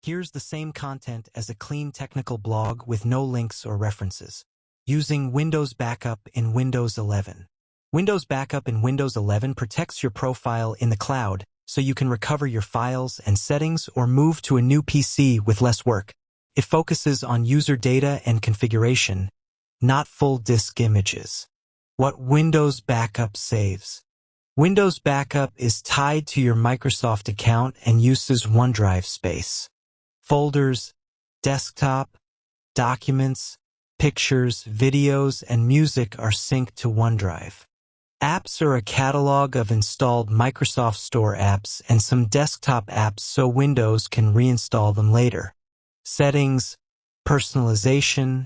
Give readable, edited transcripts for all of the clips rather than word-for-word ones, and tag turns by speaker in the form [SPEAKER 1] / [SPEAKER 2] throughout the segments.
[SPEAKER 1] Here's the same content as a clean technical blog with no links or references. Using Windows Backup in Windows 11. Windows Backup in Windows 11 protects your profile in the cloud so you can recover your files and settings or move to a new PC with less work. It focuses on user data and configuration, not full disk images. What Windows Backup saves. Windows Backup is tied to your Microsoft account and uses OneDrive space. Folders, desktop, documents, pictures, videos, and music are synced to OneDrive. Apps are a catalog of installed Microsoft Store apps and some desktop apps so Windows can reinstall them later. Settings, personalization,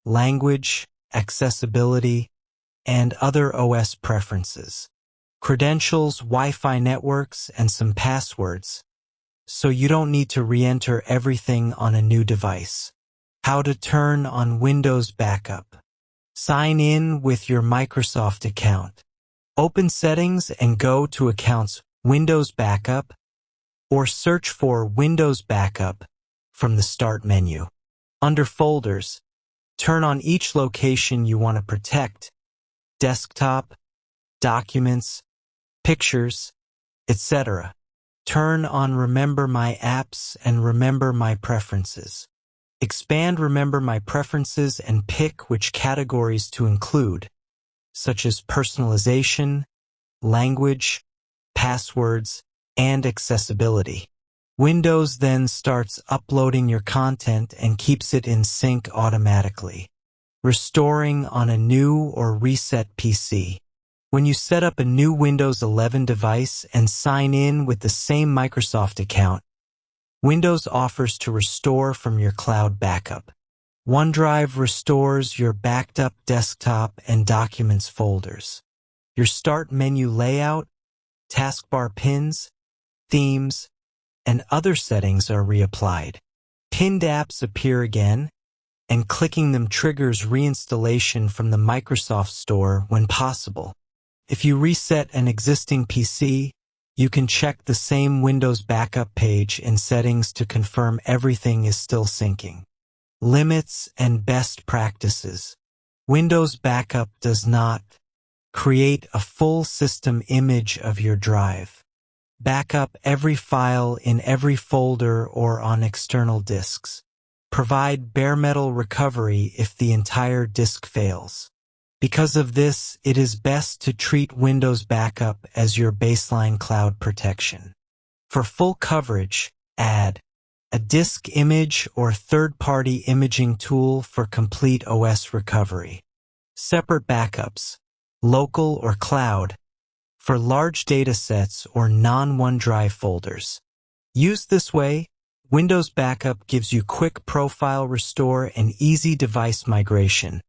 [SPEAKER 1] language, accessibility, and other OS preferences. Credentials, Wi-Fi networks, and some passwords, so you don't need to re-enter everything on a new device. How to turn on Windows Backup. Sign in with your Microsoft account. Open Settings and go to Accounts, Windows Backup, or search for Windows Backup from the Start menu. Under Folders, turn on each location you want to protect: desktop, documents, pictures, etc. Turn on Remember My Apps and Remember My Preferences. Expand Remember My Preferences and pick which categories to include, such as personalization, language, passwords, and accessibility. Windows then starts uploading your content and keeps it in sync automatically. Restoring on a new or reset PC. When you set up a new Windows 11 device and sign in with the same Microsoft account, Windows offers to restore from your cloud backup. OneDrive restores your backed up desktop and documents folders. Your Start menu layout, taskbar pins, themes, and other settings are reapplied. Pinned apps appear again, and clicking them triggers reinstallation from the Microsoft Store when possible. If you reset an existing PC, you can check the same Windows Backup page in Settings to confirm everything is still syncing. Limits and best practices. Windows Backup does not create a full system image of your drive. Backup every file in every folder or on external disks. Provide bare metal recovery if the entire disk fails. Because of this, it is best to treat Windows Backup as your baseline cloud protection. For full coverage, add a disk image or third-party imaging tool for complete OS recovery. Separate backups, local or cloud, for large datasets or non-OneDrive folders. Used this way, Windows Backup gives you quick profile restore and easy device migration,